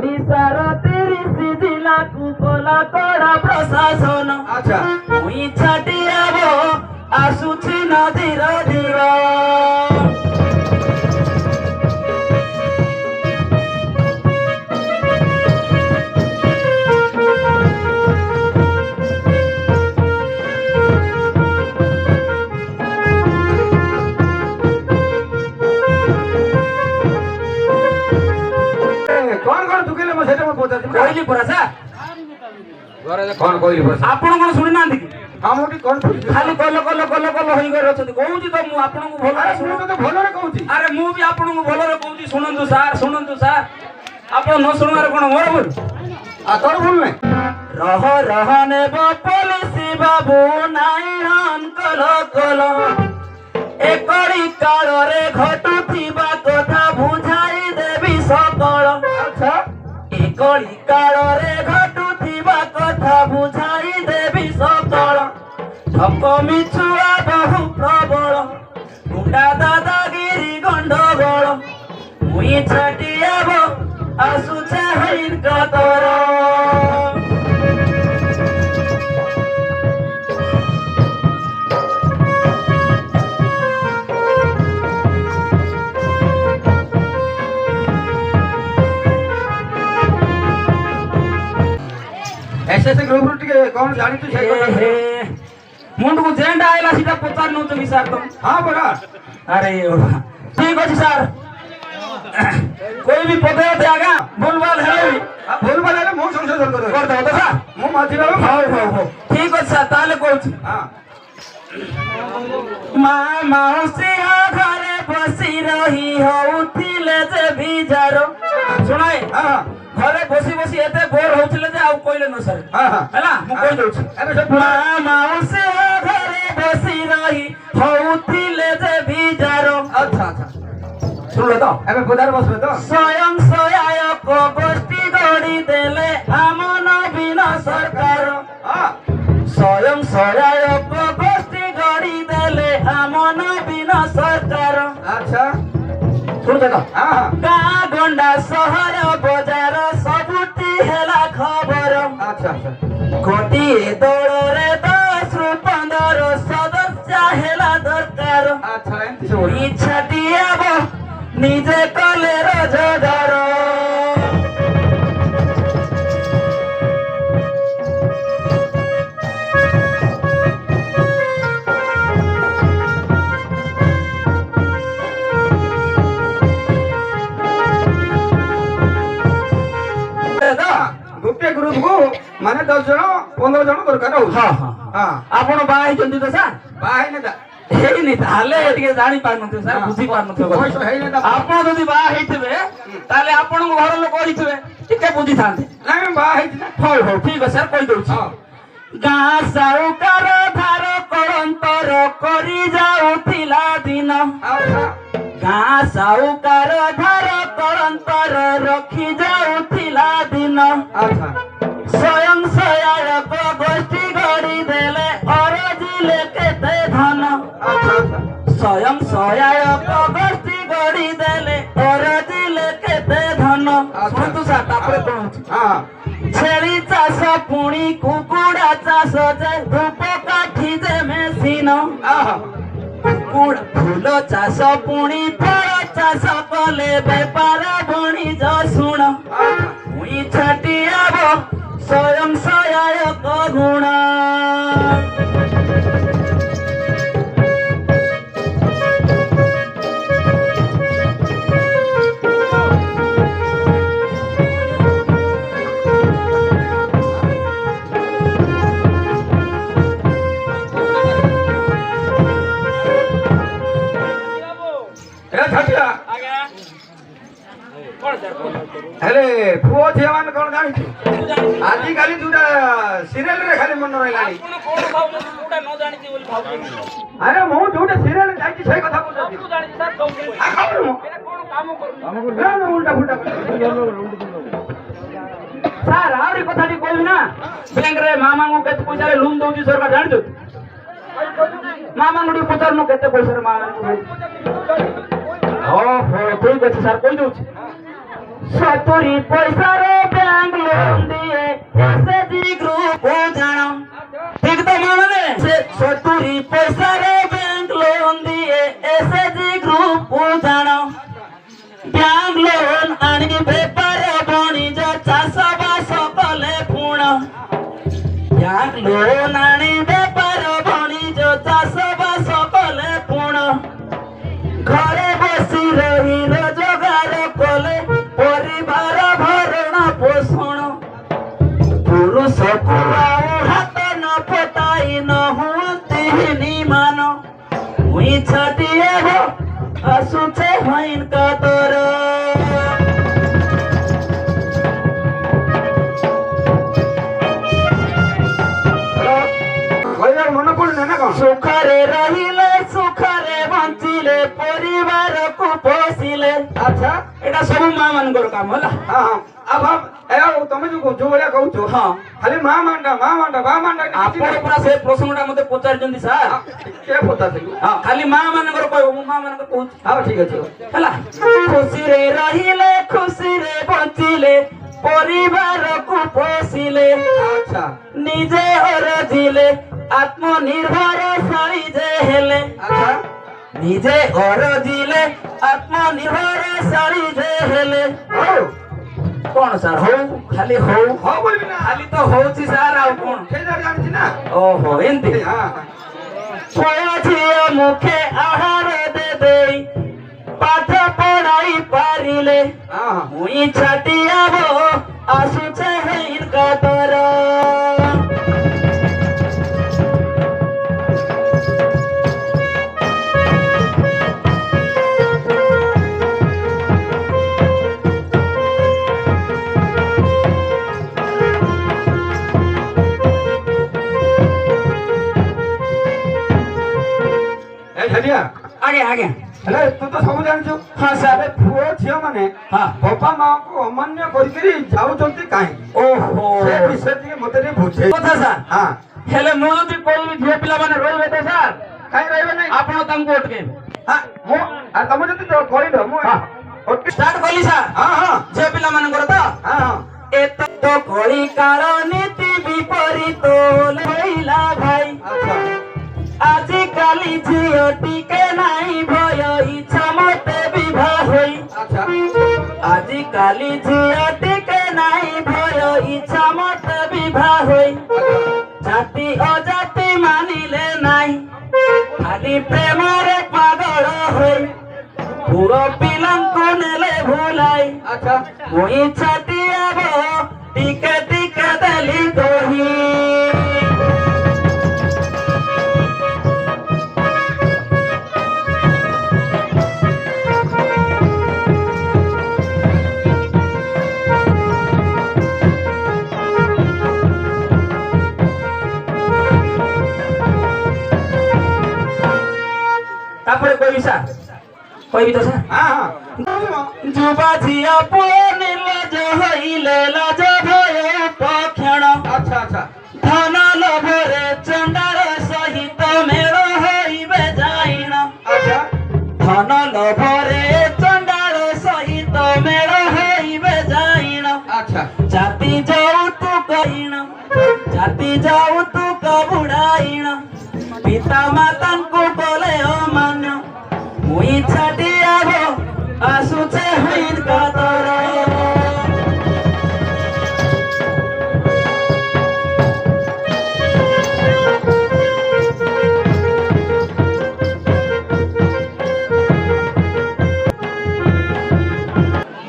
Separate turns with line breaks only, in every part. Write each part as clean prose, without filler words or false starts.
ओडिशार 30 जिला को कला कड़ा प्रशासन
अच्छा
मुई छाटी आबो आसुछि ना धीरे धीरे
कौन दुखेले मो सेटा मो पचास
कहली परा सा
कौन कहली बस
आपण कोन सुनि नांदी कि
हमटी कौन
खाली कल होई गय रछथि कहूची तो मु आपण को भलो
अरे सुनो तो भलो रे कहूची
अरे मु भी आपण को भलो रे कहूची सुनंतु सार आपण न सुनवार कोन मोर भूल
आ तोर भूल नै
रह ने पुलिस बाबू नाई हन कल एकड़ी काल रे घटुथिबा कथा बुझाई देबी सकल
अच्छा
एकड़ी काल रे घटुथिबा कथा बुझाई देबी सकल ठक मिछुआ बहु प्रबल गुंडा दादागिरी गंडगोल मुई छाटियाब आसुछे हिन कतर
ऐसे ग्रुप टिके कौन जानी तू छै कथा
मुंड को जेंडा आइला सीधा पचार नो तो सर तुम
हां बड़ा
अरे ठीक अछि सर कोई भी पदे होते आगा भूलभाल है
भूल बाले मो संशोधन कर
दो तो सर
मो माथि बाबा
हो ठीक अछि सर ताले कहू
हां
माँ मौसी घरे बसी रही होउथिले जे बिजारो सुनाई
हां
घरे बसी बसी एते बोर होउथिले जे आ कोइले न सर
हां हां
हैला मु कहि दउ छी
अरे सब
माँ मौसी घरे बसी रही होउथिले जे बिजारो
अच्छा अच्छा
सुनलो तो
अबे गोदार बसबे तो
स्वयं सहायक गोष्ठी गढ़ी देले आम नवीन सरकार
हां
स्वयं सहायक गोष्ठी गढ़ी देले आम नवीन सरकार
अच्छा
सुन तो
हां
गाँ गंडा सहर बजार सबुटी हेला खबर
अच्छा अच्छा
गोटिए दौड़े 10 रु 15 सदस्य हेला दरकार
अच्छा एंती से बोल
इच्छा दियाब निजे कले रोजगार
गोटे ग्रुप को माने 10 जण 15 जण दरकार हो
हां हां
हां
आपण बाई जंदी तो सर
बाहे ने दा
हेई नि ताले एटिके जानि पार नथि सर बुझी पार नथि
बयस हेई ने दा
आपण जदी बा हेइथिबे ताले आपण घर लोक होइथिबे टिके बुझी थांते
नाही बा हेई ना
हो ठीक है सर कहि दउ छी
हां
गाँ साउकार धार करंतर करी जाउथिला दिन
अच्छा
गाँ साउकार धार करंतर रखी जाउथिला दिन
अच्छा
स्वयं सहायक गोष्ठी गढ़ी देले अरजी लेके ते धन
अच्छा अच्छा
स्वयं सहायक गोष्ठी गढ़ी देले अरजी लेके ते धन सुनतु सा तापरे कोन अछि
हां
छेली चाष पुणी कुकुड़ा चाष जे धूप काठी जे मेसिन
आहा
कुकुड़ा फूल चाष पुणी फल चाष कले बेपार बणी जा सुण मुई छाटियाब स्वयं सहायक गुण
ए छटिया अरे पुओ झिया मान कोन जानि छु आजि काली दुटा सीरियल रे खाली मन रहलानी
कोन भाव जोटा न जानि छी बोली भाव
अरे मो जोटा सीरियल जाइछि छै कथा बुझछि
तू जानि सर कहू
आ खाऊ मो
एना कोन काम करू
ना उल्टा फुल्टा
सर आवरी कथाटी कहबी ना बैंक रे मामा को केते पैसा रे लोन दउची सरकार जानि दउ मामा गुडी पचार नो केते पैसा रे मामा को हो हो ठीक अछि सर कहि दउची 70 ପଇସାରେ ବ୍ୟାଙ୍କ ଲୋନ ଦିଏ ଏସଏଚଜି ଗ୍ରୁପ ଜାଣ ଠିକ ତ ମାନେ ସେ 70 ପଇସାରେ ବ୍ୟାଙ୍କ ଲୋନ ଦିଏ ଏସଏଚଜି ଗ୍ରୁପ ଜାଣ ବ୍ୟାଙ୍କ ଲୋନ ଆଣିକି ବେପାର ବଣିଜ ଚାଷ ବାସ କଲେ ପୁଣ ବ୍ୟାଙ୍କ ଲୋନ ଆଣି ବେପାର ବଣିଜ ଚାଷ ବାସ କଲେ ପୁଣ ଘରେ ବସି ରହି ରୋଜଗାର କଲେ ପରିବାର ଭରଣ ପୋଷଣ ପୁରୁଷକୁ ଆଉ ହାତ ନ ପତାଇ ନ ହୁଅନ୍ତି ମାନ ମୁଇଁ ଛାଟିଏ ହୋ ଆସୁଛେ ହଇନ କାତର
କହିବାର ମନେ ପଡୁନି ନା କଣ?
ସୁଖରେ ରହିଲେ ସୁଖରେ ବଞ୍ଚିଲେ ପରିବାରକୁ ପୋଷିଲେ
ଆଚ୍ଛା
ଏଟା ସବୁ ମା ମାନଙ୍କର କାମ ହେଲା
ହଁ ହଁ ଆଉ ତମେ ଯୋଉ ଭଳିଆ କହୁଛ
ହଁ
ଖାଲି ମା ମାଣ୍ଡା
ଆପଣ ପୁରା ସେ ପ୍ରସଙ୍ଗଟା ମତେ ପଚାରିଛନ୍ତି ସାର୍
କିଏ ପଚାରିଥିଲି?
ହଁ ଖାଲି ମା ମାନଙ୍କର କହିବ ମୁଁ ମା ମାନଙ୍କର କହୁଛି
ହଁ ଠିକ ଅଛି
ହେଲା ଖୁସିରେ ରହିଲେ ଖୁସିରେ ବଞ୍ଚିଲେ ପରିବାରକୁ ପୋଷିଲେ
ଆଚ୍ଛା
ନିଜେ ଅରଜିଲେ ଆତ୍ମନିର୍ଭରଶାଳୀ ଯେ ହେଲେ
ଆଚ୍ଛା
ନିଜେ ଅରଜିଲେ ଆତ୍ମନିର୍ଭରଶାଳୀ ଯେ ହେଲେ
ହଉ
କଣ ସାର୍ ହଉ ଖାଲି ହଉ
ହଉ ବୋଲିବି ନା
ଖାଲି ତ ହଉଛି ସାର୍ ଆଉ କଣ
ସେଇଟା ଜାଣିଛି ନା
ଓହୋ ଏମିତି
ହଁ
ପୁଅ ଝିଅ ମୁଖେ ଆହାର ଦେଇ ପାଠ ପଢାଇ ପାରିଲେ
ହଁ
ମୁଇଁ ଛାଟିଆବ ଆସୁଛେ ହେଇନ କାତର
ଝାଲିଆ
ଆଜ୍ଞା ଆଜ୍ଞା
ହେଲେ ତୁ ତ ସବୁ ଜାଣିଛୁ
ହଁ ସାର୍
ପୁଅ ଝିଅ ମାନେ
ହଁ
ବାପା ମାଙ୍କୁ ଅମାନ୍ୟ କରିକିରି ଯାଉଛନ୍ତି କାହିଁକି
ଓହୋ
ସେ ବିଷୟ ଟିକେ ମତେ ଟିକେ ବୁଝେଇ
କଥା ସାର୍
ହଁ
ହେଲେ ମୁଁ ଯଦି କହିବି ଝିଅ ପିଲାମାନେ ରହିବେ ତ ସାର୍
କାହିଁ ରହିବେ ନାହିଁ
ଆପଣ ତାଙ୍କୁ ଅଟକେଇବେ
ମୁଁ ତମେ ଯଦି କହିଲ ମୁଁ
ଷ୍ଟାର୍ଟ କଲି ସାର୍
ହଁ ହଁ
ଝିଅ ପିଲାମାନଙ୍କର ତ
ହଁ ହଁ
ଏତ ତ କଳି କାଳ ନୀତି ବିପରୀତ ଲଇଲା ଭାଇ
ଆଚ୍ଛା
ଆଜିକାଲି ଝିଅ ଟିକେ ନାହିଁ ଭୟ ଇଚ୍ଛା ମତେ ବିବାହ ହୋଇ
ଆଚ୍ଛା
ଆଜିକାଲି ଝିଅ ଟିକେ ନାହିଁ ଭୟ ଇଚ୍ଛା ମତେ ବିବାହ ହୋଇ ଜାତି ଅଜାତି ମାନିଲେ ନାହିଁ ଖାଲି ପ୍ରେମରେ ପାଗଳ ହୋଇ ପୁଅ ପିଲାଙ୍କୁ ନେଲେ ଭୁଲାଇ
ଆଚ୍ଛା
ମୁଇଁ ଛାଟିଆବ ଟିକେ ଟିକେ ଦେଲି କହି ତାପରେ କହିବି ସାର୍ କହିବି ତ ସାର୍
ହଁ
ଯୁବା ଝିଅ ପୁଅ ନିର୍ଲଜ ହଇଲେ ଲାଜ ଭୟ ପକ୍ଷଣ
ଆଚ୍ଛା ଆଚ୍ଛା
ଧନ ଲୋଭରେ ଚଣ୍ଡାଳ ସହିତ ମେଳ ହଇବେ ଯାଇଣ
ଆଚ୍ଛା
ଧନ ଲୋଭରେ ଚଣ୍ଡାଳ ସହିତ ମେଳ ହଇବେ ଯାଇଣ
ଆଚ୍ଛା
ଜାତି ଯୌତୁକ ହୀନ ଜାତି ଯୌତୁକ ବୁଢାଇଣ ପିତା ମାତାଙ୍କୁ କଲେ ଅମାନ୍ୟ ମୁଇଁ ଛାଟିଆବ ଆସୁଛେ ହଇନ କାତର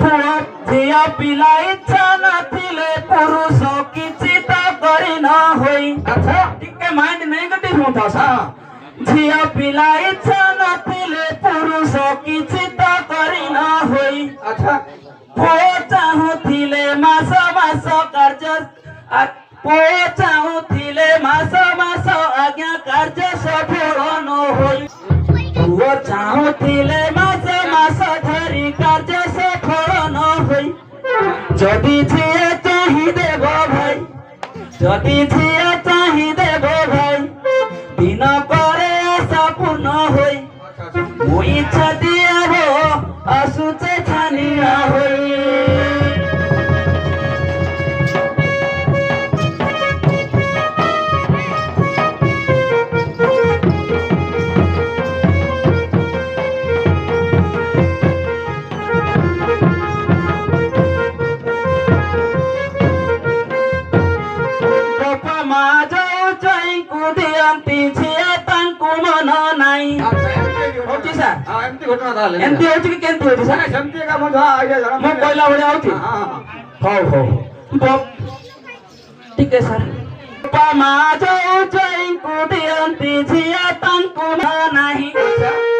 ପୁଅ ଝିଅ ପିଲା ଇଚ୍ଛା ନଥିଲେ ପୁରୁଷ କିଛି ତ କରି ନ ହୋଇ
ଆଚ୍ଛା
ଟିକେ ମାଇଣ୍ଡ ନେଗେଟିଭ ହୁଅନ୍ତା ସାର୍ ଝିଅ ପିଲା ଇଚ୍ଛା ନଥିଲେ ପୁରୁଷ କିଛି ତ କରି ନ ହୋଇ
ଆଚ୍ଛା
ପୁଅ ଚାହୁଁଥିଲେ ମାସ ମାସ କାର୍ଯ୍ୟ ପୁଅ ଚାହୁଁଥିଲେ ମାସ ମାସ ଆଜ୍ଞା କାର୍ଯ୍ୟ ସଫଳ ନ ହୋଇ ପୁଅ ଚାହୁଁଥିଲେ ମାସ ମାସ ଧରି କାର୍ଯ୍ୟ ସଫଳ ନ ହୋଇ যদি ঝিয়ে চাহি দেব ভাই যদি ঝিয়ে চাহি দেব ভাই দিন করে আশা পূর্ণ হই মুই ইচ্ছা দিয়াব আসুছে ছানিয়া হই ଦିଅନ୍ତି ଝିଅ ତାଙ୍କୁ ମନ ନାହିଁ ହଉଛି ସାର୍
ଏମିତି ଘଟଣା ତାହେଲେ
ଏମିତି ହଉଛି କି କେମିତି ହଉଛି ସାର୍
ସେମିତି ଏକା ମୋ ଯାହା ଆଇଡିଆ ଜଣା
ମୁଁ କହିଲା ଭଳିଆ ହଉଛି ହଉ ହଉ ଟିକେ ସାର୍ ବାପା ମା ଯୋଉ ଜଇଙ୍କୁ ଦିଅନ୍ତି ଝିଅ ତାଙ୍କୁ ମନ ନାହିଁ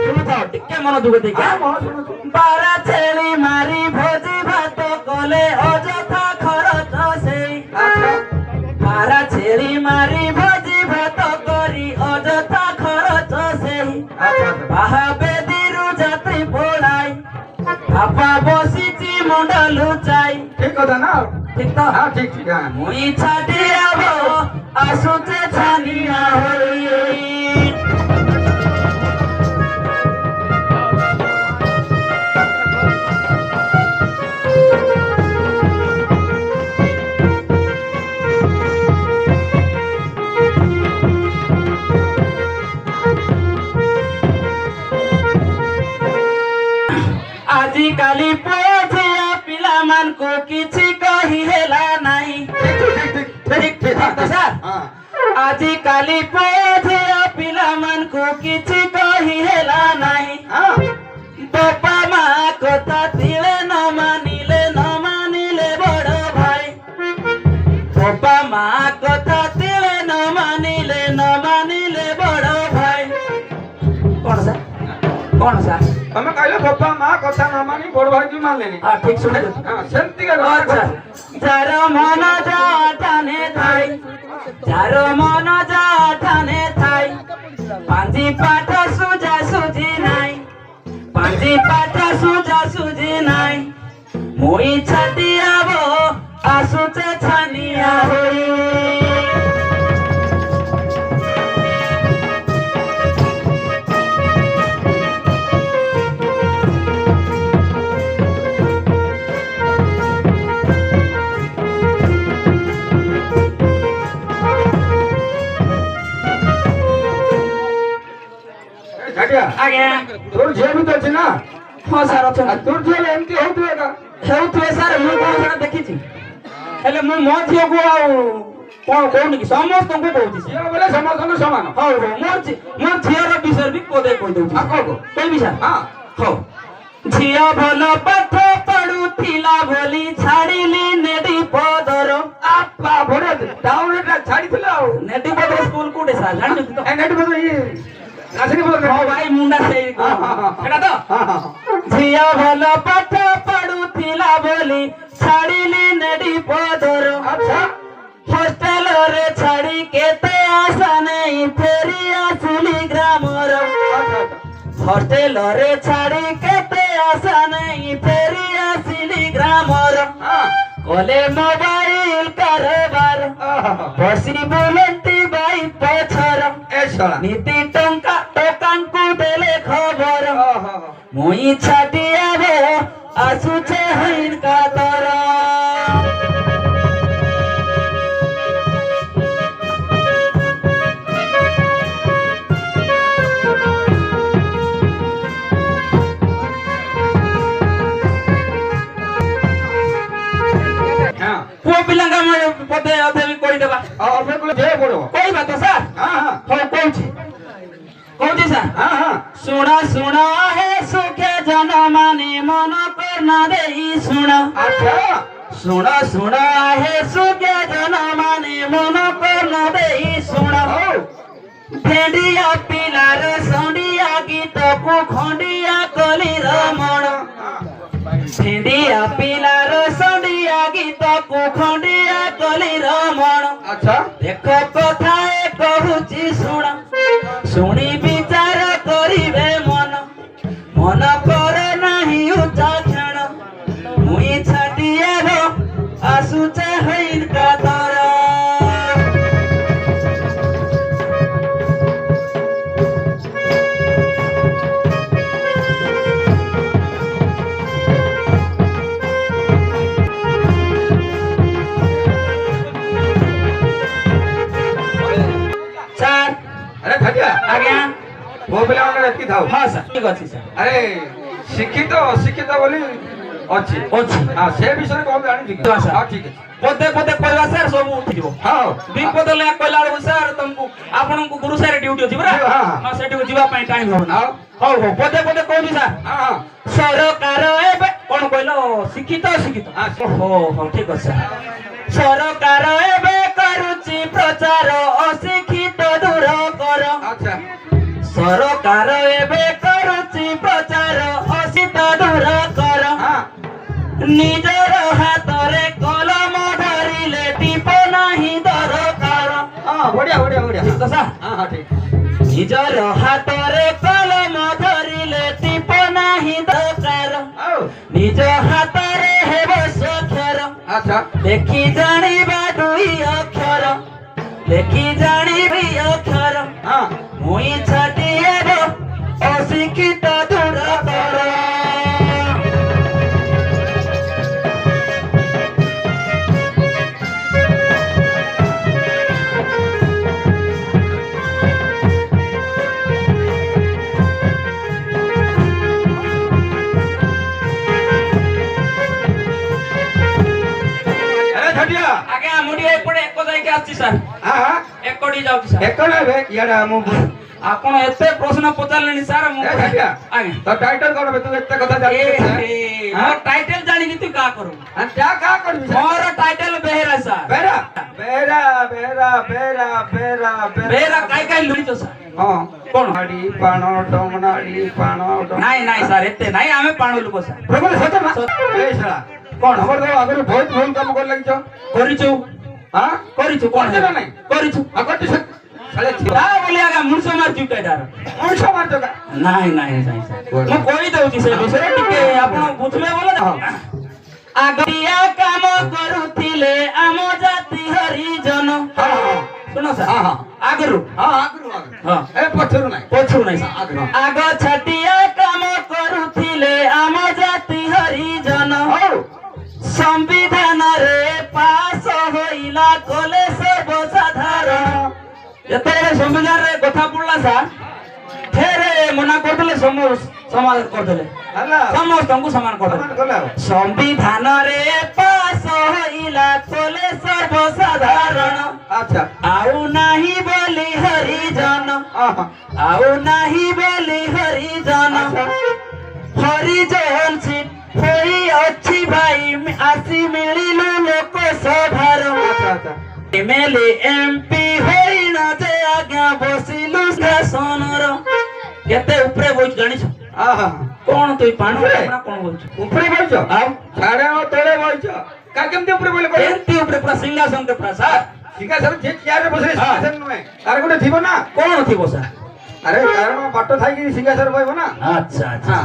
ଶୁଣୁଥାଅ ଟିକେ ମନୋଯୋଗ ଦେଇକି ବାରା ଛେଳି ମାରି ଭୋଜି ଭାତ କଲେ ଅଯଥା ଖରଚ ସେଇ ବାରା ଛେଳି ମାରି ଭୋଜି ଭାତ କରି ଅଯଥା ଖରଚ ସେଇ ବାହା ବେଦୀରୁ ଯାତ୍ରୀ ପଳାଇ ବାପା ବସିଛି ମୁଣ୍ଡ ଲୁଚାଇ
ଠିକ କଥା ନା
ঠিক তো
হ্যাঁ ঠিক ঠিক হ্যাঁ
মুই ছাটিয়াব আসুছে ছানিয়া হই ଆଜିକାଲି ପୁଅ ଝିଅ ପିଲାମାନଙ୍କୁ କିଛି କହି ହେଲା ନାହିଁ ଠିକ ଠିକ ତ ସାର୍ ଆଜିକାଲି ପୁଅ ଝିଅ ପିଲାମାନଙ୍କୁ କିଛି କହି ହେଲା ନାହିଁ ବାପା ମା କଥା ତିଳେ ନ ମାନିଲେ ବଡ଼ ଭାଇ ବାପା ମା କଥା ତିଳେ ନ ମାନିଲେ ବଡ଼ ଭାଇ କଣ ସାର୍
ତମେ କହିଲେ ବାପା ମା କଥା ନ ମାନି ବଡ ଭାଇ ବି ମାନିଲେନି
ଠିକ ଶୁଣେ
ସେମିତି
আচ্ছা যার মন যাঠানে থাই যার মন যাঠানে থাই পাঁজি পাঠ সুজা সুজি নাই পাঁজি পাঠ সুজা সুজি নাই মই ছাটিয়াব আসুছে ছানিয়া হই ଆଜ୍ଞା
তোর ঝিଅ ବି ତ ଅଛି ନା
ହଁ ସାର୍ ଅଛନ୍ତି
তোর ଝିଅ ଏମିତି ହଉଥିବ ଏକା
ହେଉଥିବେ ସାର୍ ମୁଁ କଣ ସେଟା ଦେଖିଛି ହେଲେ ମୁଁ ମୋ ଝିଅକୁ ଆଉ କଣ କହୁନି କି ସମସ୍ତଙ୍କୁ କହୁଛି
ଝିଅ ବୋଲେ ସମସ୍ତଙ୍କୁ ସମାନ
ହଉ ହଉ ମୋ ଝିଅର ବିଷୟରେ ବି ପଦେ କହିଦଉଛି କହିବି ସାର୍ ହଉ ଝିଅ ଭଲ ପାଠ ପଢୁଥିଲା ବୋଲି ଛାଡ଼ିଲି ନେଡି ପଦର
ଆପା ବଢିଆ ଟାଉନ ଟା ଛାଡିଥିଲା ଆଉ
ନେଡି ପଦର ସ୍କୁଲ କୋଉଠି ସାର୍ ଜାଣିଛନ୍ତି ତ
ନେଟ ବୋଧେ ଆସିକି ବୋଧେ
ହଁ ଭାଇ ମୁଣ୍ଡା ସେଇ ସେଟା ତ ଝିଅ ଭଲ ପାଠ ପଢୁଥିଲା ବୋଲି ଛାଡ଼ିଲି ନେଡି ପଦର
ଆଚ୍ଛା
ହଷ୍ଟେଲରେ ଛାଡ଼ି କେତେ ଆଶା ନେଇ ଫେରି ଆସିଲି ଗ୍ରାମର ହଷ୍ଟେଲରେ ଛାଡ଼ି କେତେ ଆଶା ନେଇ ଫେରି ଆସିଲି ଗ୍ରାମର କଲେ ମୋବାଇଲ କାରବାର ବସି ବୁଲନ୍ତି ବାଇ ପଛର ନୀତି ଟଙ୍କାଙ୍କୁ ଦେଲେ ଖବର ମୁଇଁ ଛାଟିଆବ ଆସୁଛେ ହଇନ କାତର ପୁଅ ପିଲାଙ୍କ ପଦେ ଅଧେ ବି କହିଦେବା କହିବା ତ ସାର୍ ହଉ କହୁଛି ସାର୍ ଶୁଣ ହେ ସୁଖେ ଜନ ମାନେ ମନ କର୍ଣ୍ଣ ଦେଇ ଶୁଣ ହେ ସୁଖେ ଜନ ମାନେ ମନ କର୍ଣ୍ଣ ଦେଇ ଶୁଣ ଭେଣ୍ଡିଆ ପିଲାର ସଣ୍ଡିଆ ଗୀତକୁ ଖଣ୍ଡିଆ କଲି ରମଣ ଭେଣ୍ଡିଆ ପିଲାର ସଣ୍ଡିଆ ଗୀତକୁ ଖଣ୍ଡିଆ କଲି ରମଣ ଦେଖ କଥା କହୁଛି ଶୁଣ ଶୁଣି ବିଚାର କରିବେ ମନ କର ନାହିଁ ଉଚ୍ଚ କ୍ଷଣ ମୁଇଁ ଛାଟିଆବ ଆସୁଛେ ହଇନ କାତର ଆଜ୍ଞା
ପୁଅ ପିଲାମାନେ ଏତିକି ଥାଉ
ହଁ ସାର୍ ଠିକ ଅଛି ସାର୍
ଆରେ ଶିକ୍ଷିତ ଅଶିକ୍ଷିତ ବୋଲି ଅଛି
ଅଛି
ହଁ ସେ ବିଷୟରେ କଣ ଜାଣିଛୁ କି
ଆଚ୍ଛା।
ହଁ ଠିକ ଅଛି
ପଦେ ପଦେ କହିବା ସାର୍ ସବୁ ଉଠିଯିବ
ହଁ
ଦୁଇ ପଦ ଲେଖା କହିଲା ବେଳକୁ ସାର୍ ତମକୁ ଆପଣଙ୍କୁ ଗୁରୁ ସାର୍ ଡ୍ୟୁଟି ଅଛି ପରା
ହଁ, ହଁ।
ହଁ ସେଠିକୁ ଯିବା ପାଇଁ ଟାଇମ୍ ହବନି
ଆଉ
ହଉ ହଉ ପଦେ ପଦେ କହୁଛି ସାର୍
ହଁ ହଁ
ସରକାର ଏବେ କଣ କହିଲ ଶିକ୍ଷିତ ଶିକ୍ଷିତ
ହଁ।
ହଉ ହଉ ଠିକ ଅଛି ସାର୍ ସରକାର ଏବେ କରୁଛି ପ୍ରଚାର ଅଶିକ୍ଷିତ ଦୂର କର
ଆଚ୍ଛା
ସରକାର ଏବେ କରୁଛି ପ୍ରଚାର ଅଶିକ୍ଷିତ ଦୂର କର
ହଁ
ନିଜର ହାତରେ କଲମ ଧରିଲେ ଟିପ ନାହିଁ ଦରକାର
ହଁ ବଢିଆ ବଢିଆ ବଢିଆ
ଠିକ ତ ସାର୍
ହଁ ହଁ ଠିକ
ନିଜର ହାତରେ କଲମ ଧରିଲେ ଟିପ ନାହିଁ ଦରକାର
ଆଉ
ନିଜ ହାତରେ ହେବ ସ୍ୱାକ୍ଷର
ଆଚ୍ଛା
ଲେଖି ଜାଣିବା ଦୁଇ ଅକ୍ଷର ଲେଖି ଜାଣିବି ଅକ୍ଷର
ହଁ
ମୁଇଁ ଛାଟି ହେବ ଅଶିକ୍ଷିତ ଦୂର କର
ଆରେ ଝଟିଆ
ଆଜ୍ଞା ମୁଁ ଟିକେ ଏପଟେ ଏକ ଯାଇକି ଆସିଛି ସାର୍
ହଁ ହଁ
ଏକଟି ଯାଉଛି ସାର୍
ଏକଣ ଏବେ ଇଆଡେ ମୁଁ
ଆପଣ ଏତେ ପ୍ରଶ୍ନ ପଚାରିଲେଣି ସାର୍ ମୁଁ
ଏ ଝଟିଆ
ଆଜ୍ଞା
ତ ଟାଇଟଲ କଣ ବେ ତୁ ଏତେ କଥା ଜାଣିଛୁ
ମୋର ଟାଇଟେଲ ଜାଣିକି ତୁ କା କରୁ
ଯା କା କରିବି
ମୋର ଟାଇଟେଲ ବେହେରା ସାର୍
ବେରା ବେରା ବେରା ବେରା ବେରା
ବେହେରା କାଇ କାଇ ଲୁଣିଛ ସାର୍
ହଁ
କଣ
ନାଡି ପାଣ ଡମନାଡି ପାଣ
ନାଇଁ ନାଇଁ ସାର୍ ଏତେ ନାଇଁ ଆମେ ପାଣ ଲୋକ ସାର୍
ପ୍ରଭୁ ସତ ନା
ସତ।
ଏଇ ଶଳା
କଣ
ଆମର ତ ଆଗରୁ ବହୁତ ଭୁଲ କାମ କରି ଲାଗିଛ
କରିଛୁ
ହଁ
କରିଛୁ କଣ
କରିଛୁ ନା ନାଇଁ?
କରିଛୁ
ଆଉ କରିଛୁ ସେ ଶଳେ ଝିଅ
ତା ବୋଲି ଆଜ୍ଞା ମୁଣିଷ ମାରିଛୁ କେଟାର
ମଣିଷ ମାରଛ କା
ନାଇଁ ନାଇଁ ନାଇଁ ସାର୍ ମୁଁ କହିଦଉଛି ସେ ବିଷୟରେ ଟିକେ ଆପଣ ବୁଝିବେ ବୋଲେ ଆଗରିଆ କାମ କରୁଥିଲେ ଆମ ଜାତି ହରିଜନ
ହଁ ହଁ
ଶୁଣ
ହଁ
ସାର୍
ହଁ
ଆଗରୁ
ହଁ ଆଗରୁ ଆଗରୁ
ହଁ
ଏ ପଛରୁ ନାହିଁ
ପଛରୁ ନାଇଁ ସାର୍
ଆଗରୁ
ଆଗ ଛାଟିଆ କାମ କରୁଥିଲେ ଆମ ଜାତି ହରିଜନ
ହଉ
ସମ୍ବିଧାନରେ ପାସ ହୋଇଲା କଲେ ସର୍ବସାଧାରଣ ଯେତେବେଳେ ସମ୍ବିଧାନରେ କଥା ପଡିଲା ସାର୍ ଫେରେ ମନା କରିଦେଲେ ସମାଜ କରିଦେଲେ
ହେଲା
ସମସ୍ତଙ୍କୁ ସମାନ
ସମାନ
କରିଦେଲେ
କଲେ ଆଉ
ସମ୍ବିଧାନରେ ପାସ ହୋଇଲା କଲେ ସର୍ବସାଧାରଣ
ଆଚ୍ଛା
ଆଉ ନାହିଁ ବୋଲି ହରିଜନ
ଆହା
ଆଉ ନାହିଁ ବୋଲି ହରିଜନ ହରିଜନ ସିଟ୍ ହୋଇ ଅଛି ଭାଇ ଆସି ମିଳିଲୁ ଲୋକ ସଭାର
ଆଚ୍ଛା ଆଚ୍ଛା
ଏମଏଲଏ ଏମପି ହୋଇନ ଯେ ଆଜ୍ଞା ବସିଲୁ ଶାସନର କେତେ ଉପରେ ବଇଛୁ ଜାଣିଛୁ
ଆହା
କଣ ତୁଇ ପାଣ
ଉପରେ?
କଣ ବଇଛୁ
ଉପରେ ବଇଛ
ଆଉ
ଛାଡେ ଆଉ ତଳେ ବଇଛ କା କେମିତି ଉପରେ ବଇଲେ କହିଲେ
ଏମତି ଉପରେ ପୁରା ସିଂହାସନ ଟେ ପୁରା ସାର୍
ସିଂହାସନ ଯେ ଚେୟାରରେ ବସିଲେ
ହଁ।
ସିଂହାସନ ନୁହେଁ ତାର ଗୋଟେ ଥିବ ନା
କଣ ଥିବ ସାର୍
ଆରେ କାରଣ ବାଟ ଥାଇକି ସିଂହାସନ ବଇବ ନା
ଆଚ୍ଛା ଆଚ୍ଛା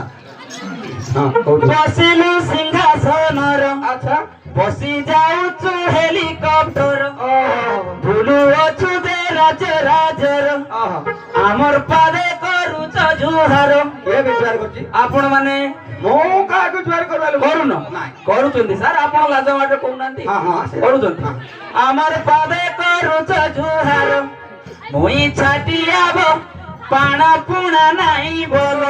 ହଁ ହଁ କହୁଛୁ
ବସିଲୁ ସିଂହାସନର
ଆଚ୍ଛା
ବସି ଯାଉଛୁ ହେଲିକପ୍ଟର ବୁଲୁ ଅଛୁ ଯେ ରାଜର
ଓହୋ
ଆମର ପାଦେ କରୁଛ ଜୁହାର
କିଏ ବିଚାର କରୁଛି
ଆପଣ ମାନେ
ମୁଁ କାହାକୁ ଜୁହାର କରିବାଲୁ
କରୁନ
ନାଇଁ
କରୁଛନ୍ତି ସାର୍ ଆପଣ ଲାଜ ମାଟେ କହୁନାହାନ୍ତି
ହଁ ହଁ ସେ-
କରୁଛନ୍ତି
ହଁ।
ଆମର ପାଦେ କରୁଛ ଜୁହାର ମୁଇଁ ଛାଟି ଆବ ପାଣ ପୁଣା ନାଇଁ ବୋଲ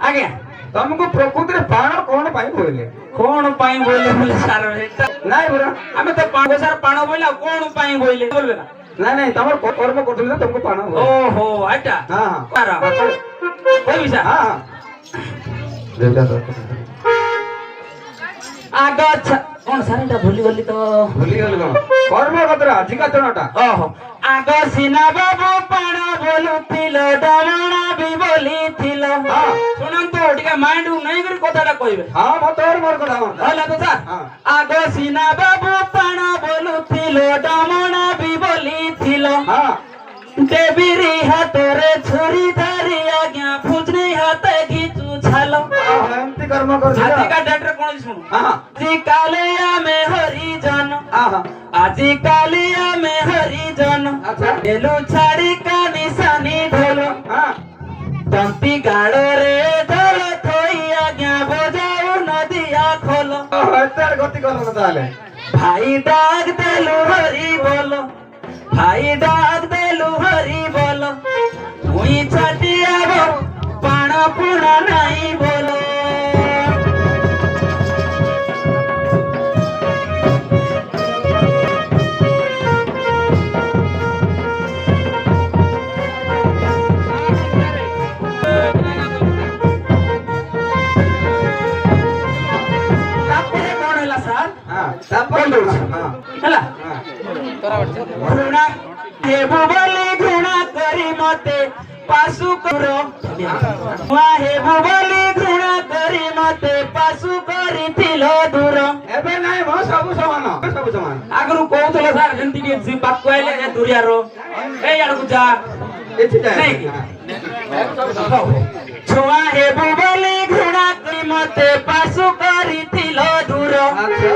ଆଜ୍ଞା
ତମକୁ ପ୍ରକୃତିରେ ପାଣ କଣ ପାଇଁ ବୋଇଲେ
କଣ ପାଇଁ ବୋଇଲେ ବୋଲେ ସାର୍ ଏଟା
ନାଇଁ ପରା
ଆମେ ତ ପାଣ ସାର୍ ପାଣ ବୋଇଲେ ଆଉ କଣ ପାଇଁ ବୋଇଲେ ବୋଲବେ ନା
ନାଇଁ ନାଇଁ ତମର କର୍ମ କରୁଥିଲେ ନା ତମକୁ ପାଣ ବୋଇଲେ
ଓହୋ ଏଟା
ହଁ ହଁ
ସାର୍ କହିବି ସାର୍
ହଁ ହଁ
ଆଗ କଣ ସାର୍ ଏଟା ଭୁଲିଗଲି ତ
ଭୁଲିଗଲି କଣ କର୍ମ କତରା ଆଜିକା ଜଣଟା
ଓହୋ ଆଗ ସିନା ବାବୁ ପାଣ ବୋଲୁଥିଲ ଡମଣା ବି ବୋଲିଥିଲ
ହଁ।
ଶୁଣନ୍ତୁ ଟିକେ ମାଇଣ୍ଡ ନେଇକରି କଥାଟା କହିବେ
ହଁ ତୋର ମୋର କଥା ମୋର
ହେଲା ତ ସାର୍
ହଁ।
ଆଗ ସିନା ବାବୁ ପାଣ ବୋଲୁଥିଲ ଡମଣା ବି ବୋଲିଥିଲ
ହଁ
ଦେବୀରି ହାତରେ ଛୁରୀ ଧରି ଆଜ୍ଞା ଫୁଜନି ହାତେ ଘିଚୁ ଛାଲ
ଏମିତି କର୍ମ କରୁଛି
ଆଜିକା ଡେଟରେ କଣ ଶୁଣୁ
ହଁ
ଆଜି କାଲି ଆମେ ହରିଜନ
ହଁ
ଆଜି କାଲି ଆମେ ହରିଜନ
ଆଚ୍ଛା
ଏଲୁ ଛାଡି କାନି ସାନି ଢୋଲ
ହଁ
ତନ୍ତି ଗାଡରେ ଢୋଲ
କୁଆଡେ ଗତି କଲ ନା ତାହେଲେ
ଭାଇ ଡାକ ଦେଲୁ ହରି ବୋଲ ଭାଇ ଡାକ ଦେଲୁ ହରି ବୋଲ ମୁଇଁ ଛାଟିଆବ ପାଣ ପୁଣ ନାହିଁ ବୋଲ ତାପରେ କଣ ହେଲା ସାର୍
ହଁ ତାପରେ ହଁ
ହେଲା
ହଁ
ଘୃଣା ହେବୁ ବୋଲି ଘୃଣା କରି ମତେ ପାଶୁ କର ହେବୁ ବୋଲି ଘୃଣା କରି ମତେ ପାଶୁ କରିଥିଲ ଦୂର
ଏବେ ନାଇଁ ମୋ ସବୁ ସମାନ ସବୁ ସମାନ
ଆଗରୁ କହୁଥିଲ ସାର୍ ଯେମିତି ଟିକେ ପାଖକୁ ଆଇଲେ ଯେ ଦୁରିଆର ଏଇ ଆଡକୁ ଯା
ଏଠି ଯାଏ
ନାଇଁ କି?
ହଁ।
ଛୁଆ ହେବୁ ବୋଲି ଘୃଣା କରି ମତେ ପାଶୁ କରିଥିଲ ଦୂର
ଆଚ୍ଛା